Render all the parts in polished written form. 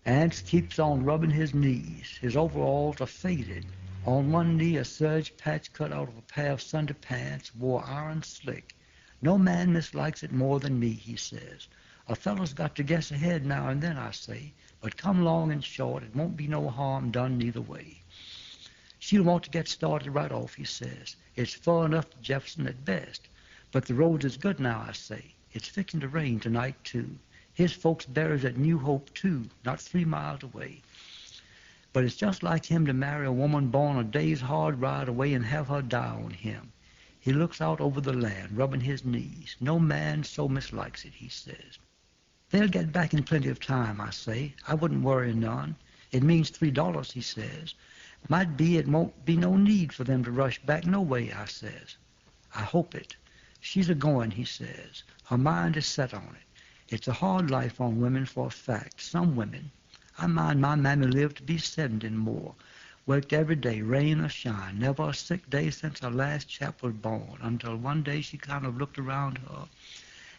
Ants keeps on rubbing his knees. His overalls are faded. On one knee a serge patch cut out of a pair of Sunday pants wore iron slick. No man mislikes it more than me, he says. A fellow's got to guess ahead now and then, I say, but come long and short, it won't be no harm done neither way. She'll want to get started right off, he says. It's far enough to Jefferson at best. But the road is good now, I say. It's fixing to rain tonight, too. His folks buries at New Hope, too, not 3 miles away. But it's just like him to marry a woman born a day's hard ride away and have her die on him. He looks out over the land, rubbing his knees. No man so mislikes it, he says. They'll get back in plenty of time, I say. I wouldn't worry none. It means $3, he says. Might be it won't be no need for them to rush back no way, I says. I hope it. She's a-going, he says. Her mind is set on it. It's a hard life on women for a fact. Some women. I mind my mammy lived to be 70 and more. Worked every day, rain or shine. Never a sick day since her last chap was born, until one day she kind of looked around her.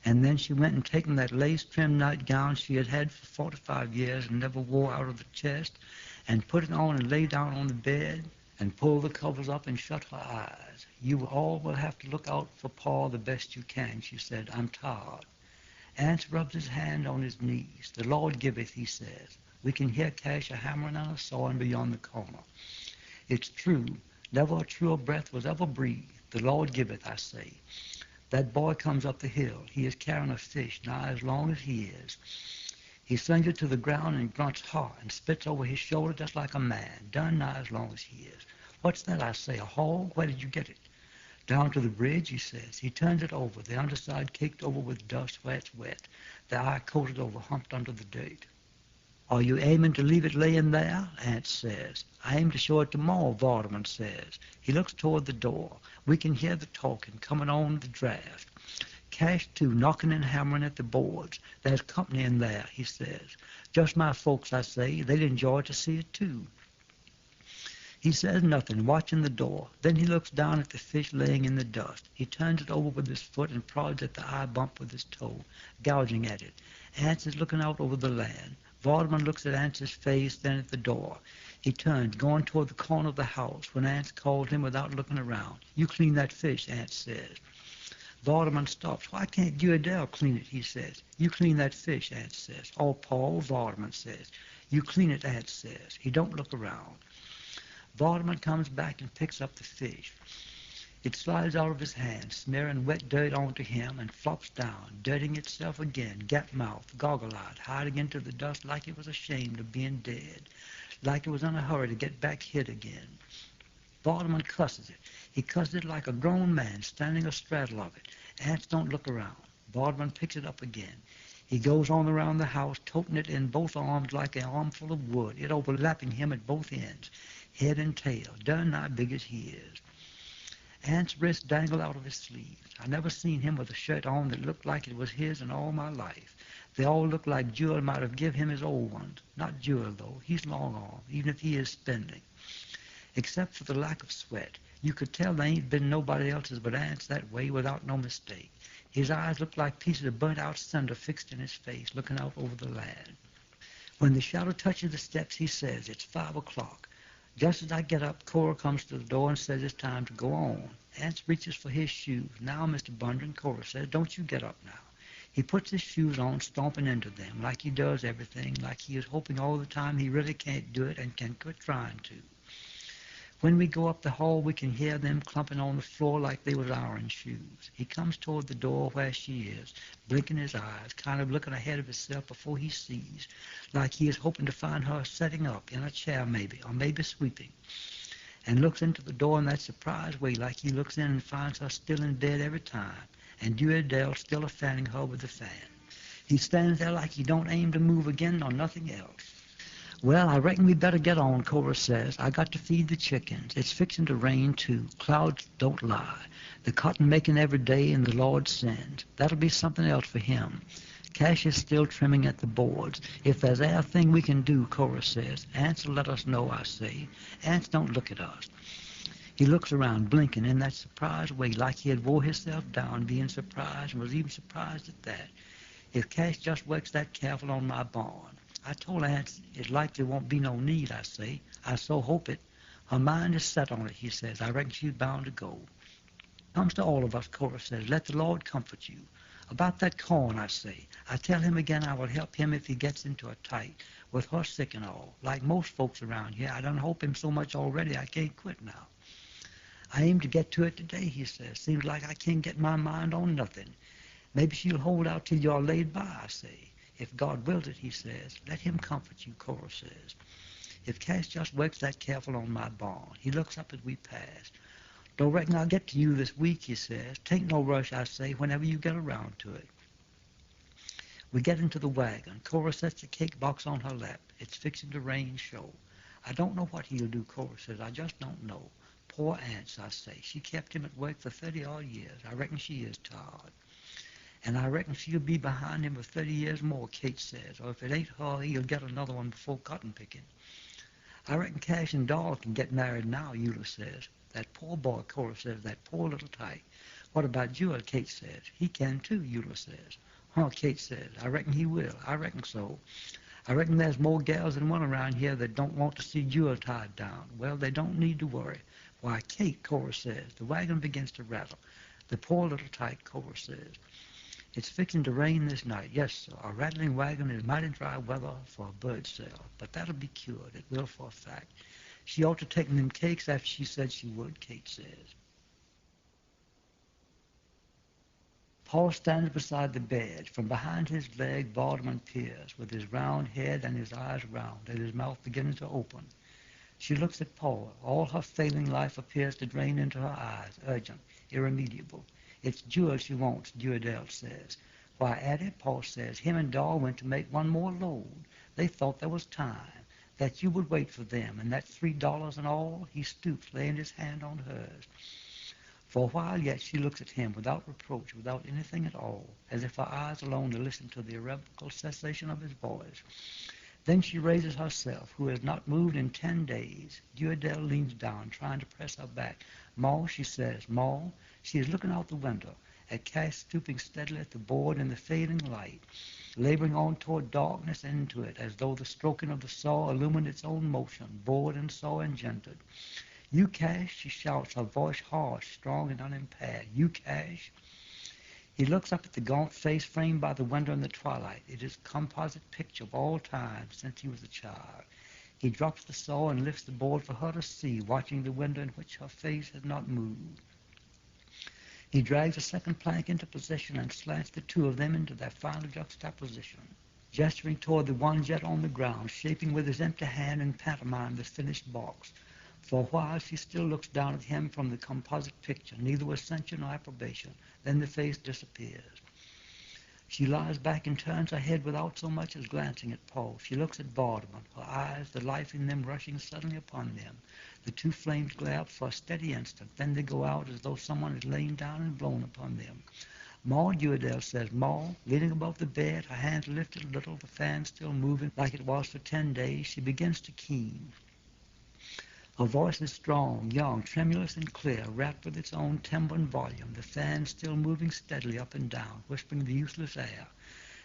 And then she went and taken that lace-trimmed nightgown she had had for 45 years and never wore out of the chest, and put it on and lay down on the bed and pulled the covers up and shut her eyes. You all will have to look out for Pa the best you can, she said. I'm tired. Ants rubs his hand on his knees. The Lord giveth, he says. We can hear Cash a-hammering and a-sawing beyond the corner. It's true. Never a truer breath was ever breathed. The Lord giveth, I say. That boy comes up the hill. He is carrying a fish nigh as long as he is. He slings it to the ground and grunts hard and spits over his shoulder just like a man, done nigh as long as he is. What's that, I say, a hog? Where did you get it? Down to the bridge, he says. He turns it over, the underside caked over with dust where it's wet, the eye coated over, humped under the dirt. Are you aiming to leave it laying there? Ant says. I aim to show it to Ma, Vardaman says. He looks toward the door. We can hear the talking coming on the draft. Cash, too, knocking and hammering at the boards. There's company in there, he says. Just my folks, I say. They'd enjoy to see it, too. He says nothing, watching the door. Then he looks down at the fish laying in the dust. He turns it over with his foot and prods at the eye bump with his toe, gouging at it. Ants is looking out over the land. Vardaman looks at Ants's face, then at the door. He turns, going toward the corner of the house, when Ants called him without looking around. You clean that fish, Ants says. Vardaman stops. Why can't you Adele clean it, he says. You clean that fish, Ants says. Oh, Paul, Vardaman says. You clean it, Ants says. He don't look around. Vardaman comes back and picks up the fish. It slides out of his hand, smearing wet dirt onto him, and flops down, dirtying itself again, gap-mouthed, goggle-eyed, hiding into the dust like it was ashamed of being dead, like it was in a hurry to get back hid again. Vardaman cusses it. He cusses it like a grown man standing astraddle of it. Ants don't look around. Vardaman picks it up again. He goes on around the house, toting it in both arms like an armful of wood, it overlapping him at both ends, head and tail, darn nigh big as he is. Ant's wrists dangle out of his sleeves. I never seen him with a shirt on that looked like it was his in all my life. They all look like Jewel might have give him his old ones. Not Jewel, though. He's long arm, even if he is spending. Except for the lack of sweat. You could tell there ain't been nobody else's but Ant's that way without no mistake. His eyes look like pieces of burnt-out cinder fixed in his face, looking out over the land. When the shadow touches the steps, he says, it's 5 o'clock. Just as I get up, Cora comes to the door and says it's time to go on. Ants reaches for his shoes. Now, Mr. Bundren, Cora says, don't you get up now. He puts his shoes on, stomping into them, like he does everything, like he is hoping all the time he really can't do it and can quit trying to. When we go up the hall, we can hear them clumping on the floor like they was iron shoes. He comes toward the door where she is, blinking his eyes, kind of looking ahead of himself before he sees, like he is hoping to find her sitting up in a chair maybe, or maybe sweeping, and looks into the door in that surprised way like he looks in and finds her still in bed every time, and dear Adele still a-fanning her with the fan. He stands there like he don't aim to move again or nothing else. Well, I reckon we better get on, Cora says. I got to feed the chickens. It's fixing to rain, too. Clouds don't lie. The cotton making every day and the Lord sends. That'll be something else for him. Cash is still trimming at the boards. If there's a thing we can do, Cora says. Ants will let us know, I say. Ants don't look at us. He looks around, blinking in that surprised way, like he had wore himself down, being surprised, and was even surprised at that. If Cash just works that careful on my barn, I told Aunt it likely won't be no need, I say. I so hope it. Her mind is set on it, he says. I reckon she's bound to go. Comes to all of us, Cora says. Let the Lord comfort you. About that corn, I say. I tell him again I will help him if he gets into a tight, with her sick and all. Like most folks around here, I done hope him so much already I can't quit now. I aim to get to it today, he says. Seems like I can't get my mind on nothing. Maybe she'll hold out till you're laid by, I say. If God wills it, he says. Let him comfort you, Cora says. If Cash just works that careful on my barn. He looks up as we pass. Don't reckon I'll get to you this week, he says. Tain't no rush, I say, whenever you get around to it. We get into the wagon. Cora sets the cake box on her lap. It's fixing to rain show. I don't know what he'll do, Cora says. I just don't know. Poor Aunt, I say. She kept him at work for 30-odd years. I reckon she is tired. And I reckon she'll be behind him for 30 years more, Kate says. Or if it ain't her, he'll get another one before cotton picking. I reckon Cash and Doll can get married now, Eula says. That poor boy, Cora says, that poor little tyke. What about Jewel, Kate says. He can too, Eula says. Huh, Kate says. I reckon he will. I reckon so. I reckon there's more gals than one around here that don't want to see Jewel tied down. Well, they don't need to worry. Why, Kate, Cora says. The wagon begins to rattle. The poor little tyke, Cora says. It's fixing to rain this night. Yes, sir. A rattling wagon is mighty dry weather for a bird cell. But that'll be cured. It will for a fact. She ought to take them cakes after she said she would, Kate says. Paul stands beside the bed. From behind his leg, Vardaman peers, with his round head and his eyes round, and his mouth beginning to open. She looks at Paul. All her failing life appears to drain into her eyes, urgent, irremediable. It's Jewel she wants, Dewdell says. Why, Addie, Paul says, him and Doll went to make one more load. They thought there was time, that you would wait for them, and that $3 and all. He stoops, laying his hand on hers. For a while yet she looks at him without reproach, without anything at all, as if her eyes alone to listen to the irrevocable cessation of his voice. Then she raises herself, who has not moved in 10 days. Dewdell leans down, trying to press her back. Ma, she says, Ma. She is looking out the window, at Cash stooping steadily at the board in the fading light, laboring on toward darkness and into it, as though the stroking of the saw illumined its own motion, board and saw engendered. You, Cash, she shouts, her voice harsh, strong, and unimpaired. You, Cash. He looks up at the gaunt face framed by the window in the twilight. It is a composite picture of all time since he was a child. He drops the saw and lifts the board for her to see, watching the window in which her face has not moved. He drags a second plank into position and slants the two of them into their final juxtaposition, gesturing toward the one jet on the ground, shaping with his empty hand in pantomime the finished box. For a while she still looks down at him from the composite picture, neither with censure nor approbation. Then the face disappears. She lies back and turns her head without so much as glancing at Paul. She looks at Vardaman, her eyes, the life in them rushing suddenly upon them. The two flames glare up for a steady instant. Then they go out as though someone had lain down and blown upon them. Ma, Dewdell says, Ma, leaning above the bed, her hands lifted a little, the fan still moving like it was for 10 days, she begins to keen. Her voice is strong, young, tremulous and clear, wrapped with its own timbre and volume, the fan still moving steadily up and down, whispering the useless air.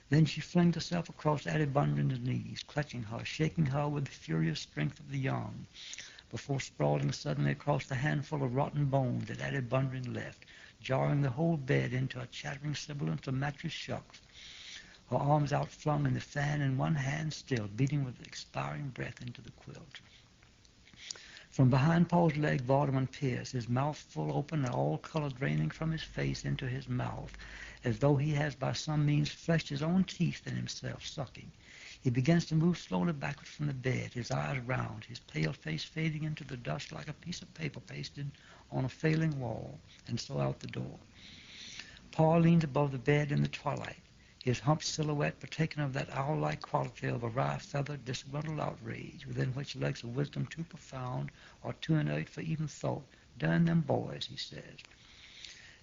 Then she flings herself across Addie Bunyan's knees, clutching her, shaking her with the furious strength of the young, before sprawling suddenly across the handful of rotten bones that Addie Bunyan left, jarring the whole bed into a chattering sibilance of mattress shucks. Her arms outflung and the fan in one hand still, beating with expiring breath into the quilt. From behind Paul's leg, Vardaman peers, his mouth full open and all color draining from his face into his mouth, as though he has by some means fleshed his own teeth in himself, sucking. He begins to move slowly backward from the bed, his eyes round, his pale face fading into the dust like a piece of paper pasted on a failing wall, and so out the door. Paul leans above the bed in the twilight, his humped silhouette partaking of that owl-like quality of a wry-feathered, disgruntled outrage, within which lurks a wisdom too profound or too inert for even thought. Darn them boys, he says.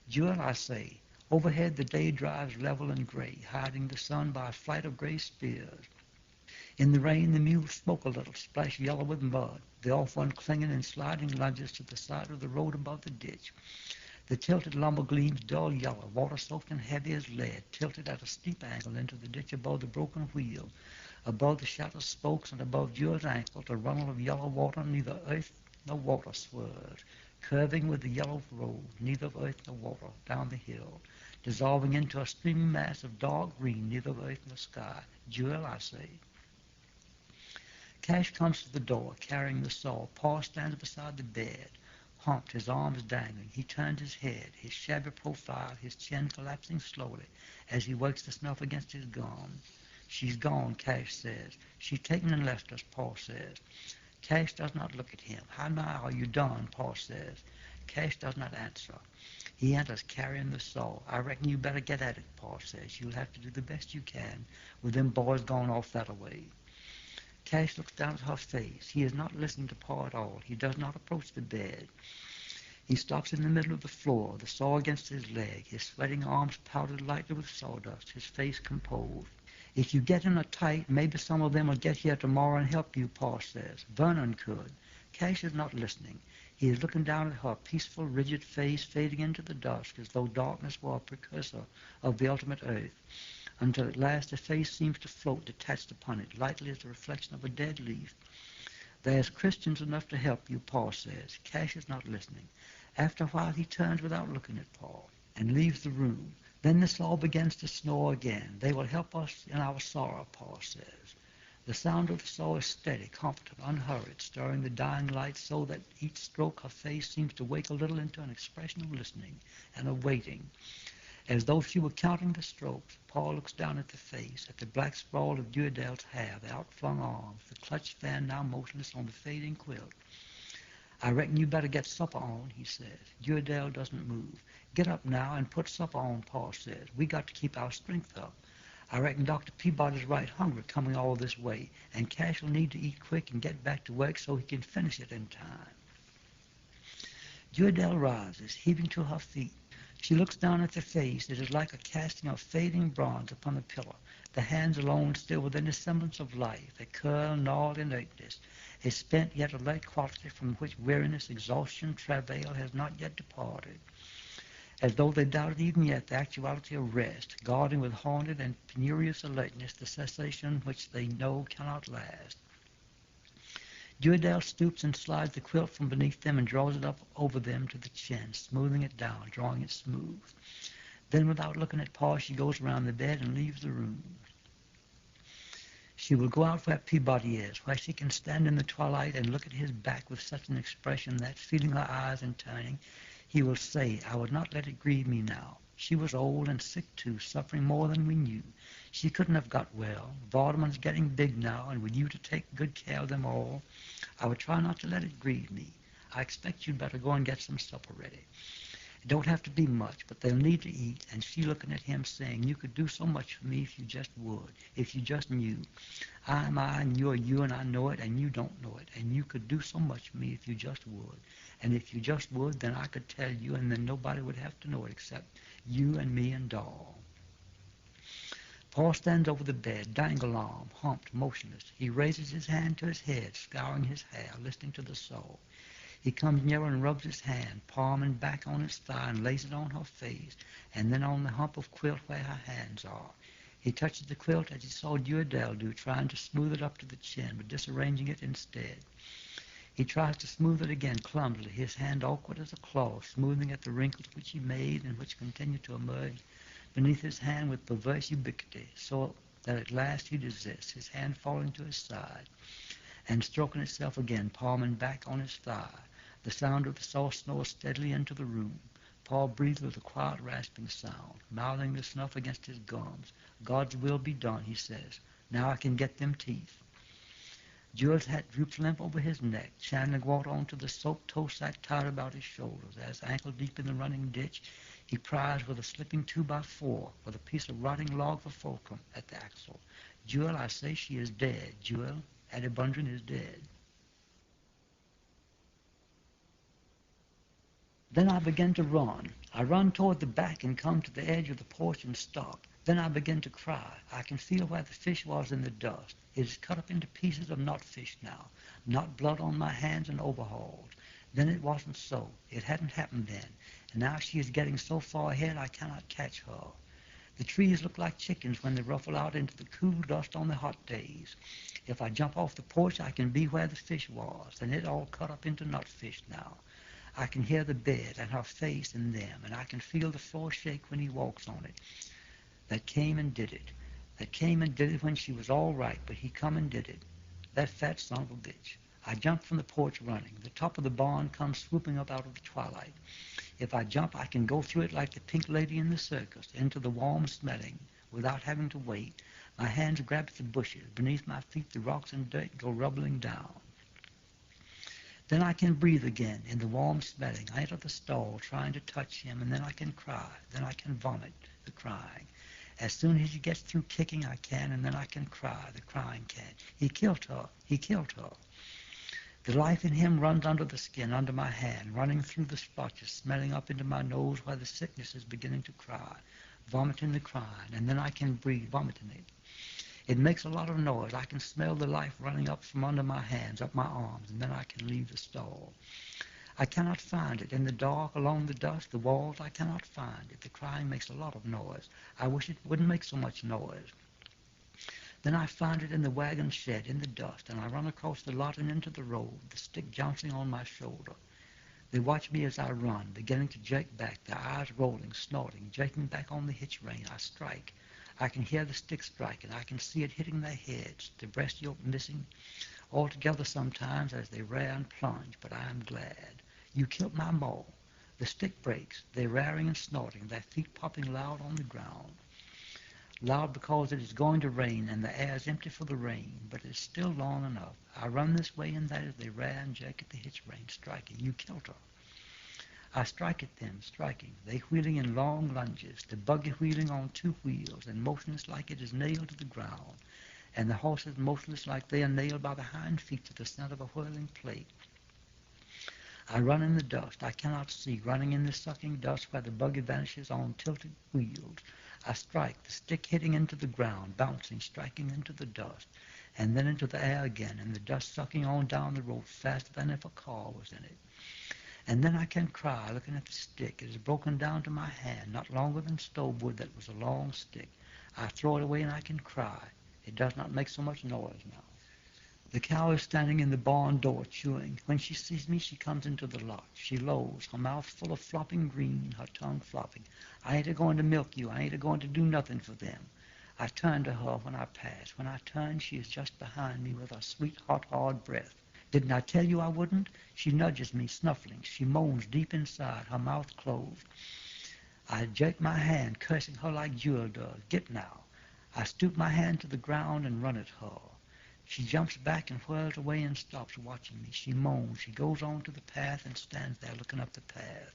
Jewel, I say. Overhead the day drives level and gray, hiding the sun by a flight of gray spears. In the rain the mules smoke a little, splash yellow with mud, the off one clinging in sliding lunges to the side of the road above the ditch. The tilted lumber gleams dull yellow, water-soaked and heavy as lead, tilted at a steep angle into the ditch above the broken wheel. Above the shallow spokes and above Jewel's ankle, a runnel of yellow water, neither earth nor water swirls, curving with the yellow road, neither of earth nor water, down the hill, dissolving into a streaming mass of dark green, neither of earth nor sky. Jewel, I say. Cash comes to the door, carrying the saw. Paul stands beside the bed, humped, his arms dangling. He turns his head, his shabby profile, his chin collapsing slowly as he wakes the snuff against his gum. She's gone, Cash says. She's taken and left us, Paul says. Cash does not look at him. How now are you done, Paul says. Cash does not answer. He enters carrying the saw. I reckon you better get at it, Paul says. You'll have to do the best you can with them boys gone off that away. Cash looks down at her face. He is not listening to Paul at all. He does not approach the bed. He stops in the middle of the floor, the saw against his leg, his sweating arms powdered lightly with sawdust, his face composed. If you get in a tight, maybe some of them will get here tomorrow and help you, Paul says. Vernon could. Cash is not listening. He is looking down at her peaceful, rigid face fading into the dusk as though darkness were a precursor of the ultimate earth, until at last the face seems to float detached upon it, lightly as the reflection of a dead leaf. There's Christians enough to help you, Paul says. Cash is not listening. After a while he turns without looking at Paul and leaves the room. Then the saw begins to snore again. They will help us in our sorrow, Paul says. The sound of the saw is steady, competent, unhurried, stirring the dying light so that each stroke her face seems to wake a little into an expression of listening and of waiting. As though she were counting the strokes, Paul looks down at the face, at the black sprawl of Dewdale's hair, the outflung arms, the clutched fan now motionless on the fading quilt. I reckon you better get supper on, he says. Dewdale doesn't move. Get up now and put supper on, Paul says. We got to keep our strength up. I reckon Dr. Peabody's right hungry coming all this way, and Cash will need to eat quick and get back to work so he can finish it in time. Dewdale rises, heaving to her feet. She looks down at the face. It is like a casting of fading bronze upon the pillar, the hands alone still within a semblance of life, a curl, gnawed inertness, a spent yet alert quality from which weariness, exhaustion, travail has not yet departed, as though they doubted even yet the actuality of rest, guarding with haunted and penurious alertness the cessation which they know cannot last. Dewdale stoops and slides the quilt from beneath them and draws it up over them to the chin, smoothing it down, drawing it smooth. Then, without looking at Paul, she goes around the bed and leaves the room. She will go out where Peabody is, where she can stand in the twilight and look at his back with such an expression that, feeling her eyes and turning, he will say, I would not let it grieve me now. She was old and sick too, suffering more than we knew. She couldn't have got well. Vardaman's getting big now, and with you to take good care of them all, I would try not to let it grieve me. I expect you'd better go and get some supper ready. It don't have to be much, but they'll need to eat. And she looking at him saying, you could do so much for me if you just would, if you just knew. I am I, and you are you, and I know it, and you don't know it. And you could do so much for me if you just would. And if you just would, then I could tell you, and then nobody would have to know it except you and me and Doll. Paul stands over the bed, dangle arm, humped, motionless. He raises his hand to his head, scouring his hair, listening to the saw. He comes nearer and rubs his hand, palm and back on his thigh, and lays it on her face, and then on the hump of quilt where her hands are. He touches the quilt as he saw Dewdale do, trying to smooth it up to the chin, but disarranging it instead. He tries to smooth it again clumsily, his hand awkward as a claw, smoothing at the wrinkles which he made and which continued to emerge beneath his hand with perverse ubiquity, so that at last he desists, his hand falling to his side, and stroking itself again, palm and back on his thigh. The sound of the saw snores steadily into the room. Paul breathes with a quiet, rasping sound, mouthing the snuff against his gums. God's will be done, he says. Now I can get them teeth. Jewel's hat droops limp over his neck, channeling water onto the soaked toe sack tied about his shoulders, as, ankle-deep in the running ditch, he pries with a slipping 2x4 with a piece of rotting log for fulcrum at the axle. Jewel, I say she is dead. Jewel, Addie Bundren is dead. Then I begin to run. I run toward the back and come to the edge of the porch and stop. Then I begin to cry. I can feel where the fish was in the dust. It is cut up into pieces of not fish now, not blood on my hands and overhauls. Then it wasn't so. It hadn't happened then. And now she is getting so far ahead I cannot catch her. The trees look like chickens when they ruffle out into the cool dust on the hot days. If I jump off the porch, I can be where the fish was, and it all cut up into nutfish now. I can hear the bed and her face in them, and I can feel the floor shake when he walks on it. That came and did it. That came and did it when she was all right, but he come and did it. That fat son of a bitch. I jumped from the porch running. The top of the barn comes swooping up out of the twilight. If I jump, I can go through it like the pink lady in the circus, into the warm smelling, without having to wait. My hands grab at the bushes. Beneath my feet, the rocks and dirt go rubbling down. Then I can breathe again in the warm smelling. I enter the stall, trying to touch him, and then I can cry. Then I can vomit, the crying. As soon as he gets through kicking, I can, and then I can cry, the crying can. He killed her. He killed her. The life in him runs under the skin, under my hand, running through the splotches, smelling up into my nose where the sickness is beginning to cry, vomiting the crying, and then I can breathe, vomiting it. It makes a lot of noise. I can smell the life running up from under my hands, up my arms, and then I can leave the stall. I cannot find it. In the dark, along the dust, the walls, I cannot find it. The crying makes a lot of noise. I wish it wouldn't make so much noise. Then I find it in the wagon shed, in the dust, and I run across the lot and into the road, the stick jouncing on my shoulder. They watch me as I run, beginning to jerk back, their eyes rolling, snorting, jerking back on the hitch rein. I strike. I can hear the stick striking. I can see it hitting their heads, the breast yoke missing altogether sometimes as they rear and plunge, but I am glad. You killed my maw. The stick breaks. They're raring and snorting, their feet popping loud on the ground. Loud because it is going to rain and the air is empty for the rain, but it is still long enough. I run this way and that as they rear and jerk at the hitch rein, striking. You killed her. I strike at them, striking. They wheeling in long lunges, the buggy wheeling on two wheels and motionless like it is nailed to the ground, and the horses motionless like they are nailed by the hind feet to the center of a whirling plate. I run in the dust. I cannot see, running in the sucking dust where the buggy vanishes on tilted wheels. I strike, the stick hitting into the ground, bouncing, striking into the dust, and then into the air again, and the dust sucking on down the road faster than if a car was in it. And then I can cry, looking at the stick. It is broken down to my hand, not longer than stove wood that was a long stick. I throw it away and I can cry. It does not make so much noise now. The cow is standing in the barn door chewing. When she sees me, she comes into the lot. She lolls, her mouth full of flopping green, her tongue flopping. I ain't a-going to milk you. I ain't a-going to do nothing for them. I turn to her when I pass. When I turn, she is just behind me with her sweet, hot, hard breath. Didn't I tell you I wouldn't? She nudges me, snuffling. She moans deep inside, her mouth closed. I jerk my hand, cursing her like Jewel does. Get now. I stoop my hand to the ground and run at her. She jumps back and whirls away and stops watching me. She moans. She goes on to the path and stands there looking up the path.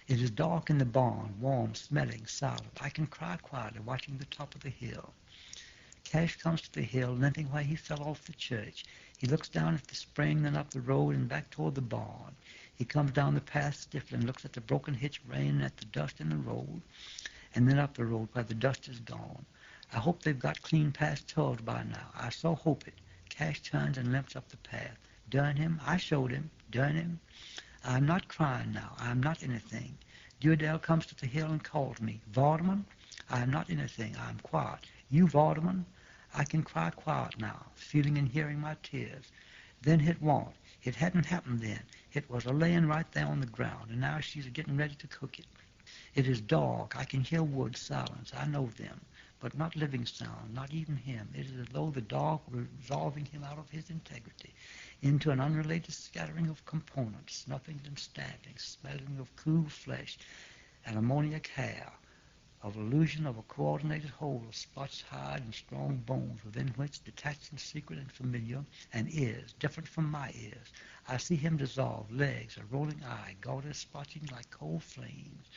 It is dark in the barn, warm, smelling, silent. I can cry quietly, watching the top of the hill. Cash comes to the hill, limping where he fell off the church. He looks down at the spring, then up the road and back toward the barn. He comes down the path stiffly and looks at the broken hitch rein and at the dust in the road, and then up the road where the dust is gone. I hope they've got clean past Tulls by now. I so hope it. Cash turns and limps up the path. Darn him, I showed him. Darn him. I am not crying now. I am not anything. Dewdale comes to the hill and calls me. Vardaman? I am not anything. I am quiet. You, Vardaman? I can cry quiet now, feeling and hearing my tears. Then it won't. It hadn't happened then. It was a-laying right there on the ground, and now she's getting ready to cook it. It is dark. I can hear wood, silence. I know them. But not living sound, not even him. It is as though the dark were resolving him out of his integrity into an unrelated scattering of components, snuffing and standing, smelling of cool flesh and ammoniac hair, of illusion of a coordinated whole of spotched hide and strong bones within which, detached and secret and familiar, an ears, different from my ears. I see him dissolve, legs, a rolling eye, gauded spotching like cold flames,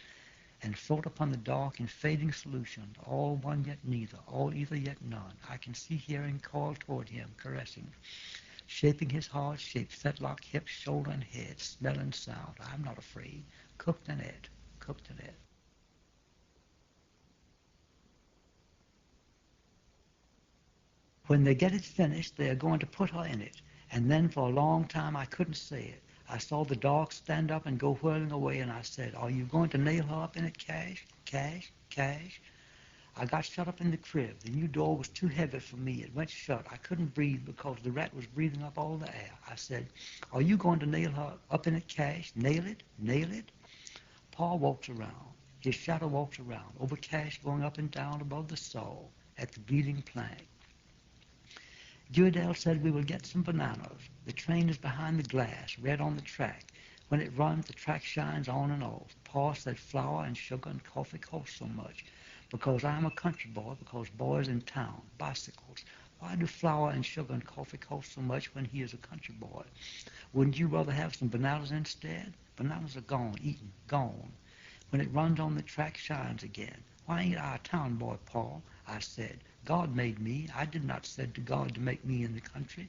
and float upon the dark in fading solution, all one yet neither, all either yet none. I can see hearing call toward him, caressing, shaping his hard shape, fetlock, hips, shoulder, and head, smell and sound. I'm not afraid. Cooked and ate, cooked and ate. When they get it finished, they are going to put her in it, and then for a long time I couldn't say it. I saw the dog stand up and go whirling away, and I said, "Are you going to nail her up in it, Cash? Cash? Cash?" I got shut up in the crib. The new door was too heavy for me. It went shut. I couldn't breathe because the rat was breathing up all the air. I said, "Are you going to nail her up in it, Cash? Nail it? Nail it?" Paul walks around. His shadow walks around, over Cash going up and down above the saw at the bleeding plank. Dewdell said we will get some bananas. The train is behind the glass, red on the track. When it runs, the track shines on and off. Pa said flour and sugar and coffee cost so much. Because I'm a country boy, because boys in town, bicycles. Why do flour and sugar and coffee cost so much when he is a country boy? Wouldn't you rather have some bananas instead? Bananas are gone, eaten, gone. When it runs on the track, shines again. Why ain't I a town boy, Paul? I said. God made me. I did not say to God to make me in the country.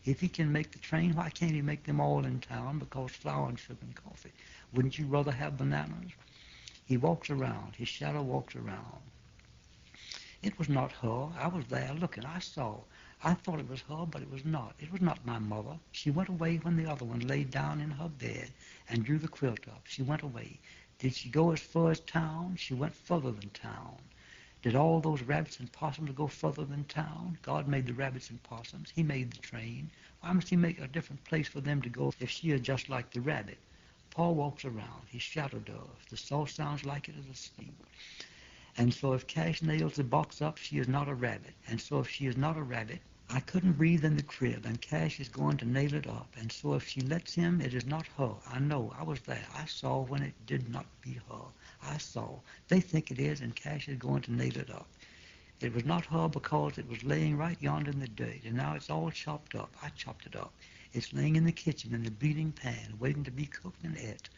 If he can make the train, why can't he make them all in town? Because flour and sugar and coffee. Wouldn't you rather have bananas? He walks around. His shadow walks around. It was not her. I was there looking. I saw. I thought it was her, but it was not. It was not my mother. She went away when the other one laid down in her bed and drew the quilt up. She went away. Did she go as far as town? She went further than town. Did all those rabbits and possums go further than town? God made the rabbits and possums. He made the train. Why must he make a different place for them to go if she is just like the rabbit? Paul walks around. His shadow does. The saw sounds like it is asleep. And so if Cash nails the box up, she is not a rabbit. And so if she is not a rabbit, I couldn't breathe in the crib, and Cash is going to nail it up. And so if she lets him, it is not her. I know. I was there. I saw when it did not be her. I saw. They think it is, and Cash is going to nail it up. It was not her because it was laying right yonder in the dirt, and now it's all chopped up. I chopped it up. It's laying in the kitchen in the bleeding pan, waiting to be cooked and ate.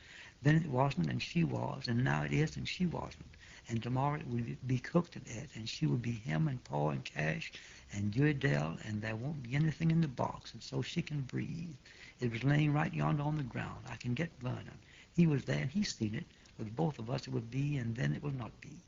Then it wasn't, and she was, and now it is, and she wasn't. And tomorrow it will be cooked and ate, and she will be him and Paul and Cash and Dewdell, and there won't be anything in the box, and so she can breathe. It was laying right yonder on the ground. I can get Vernon. He was there, and he's seen it. With both of us it would be, and then it will not be.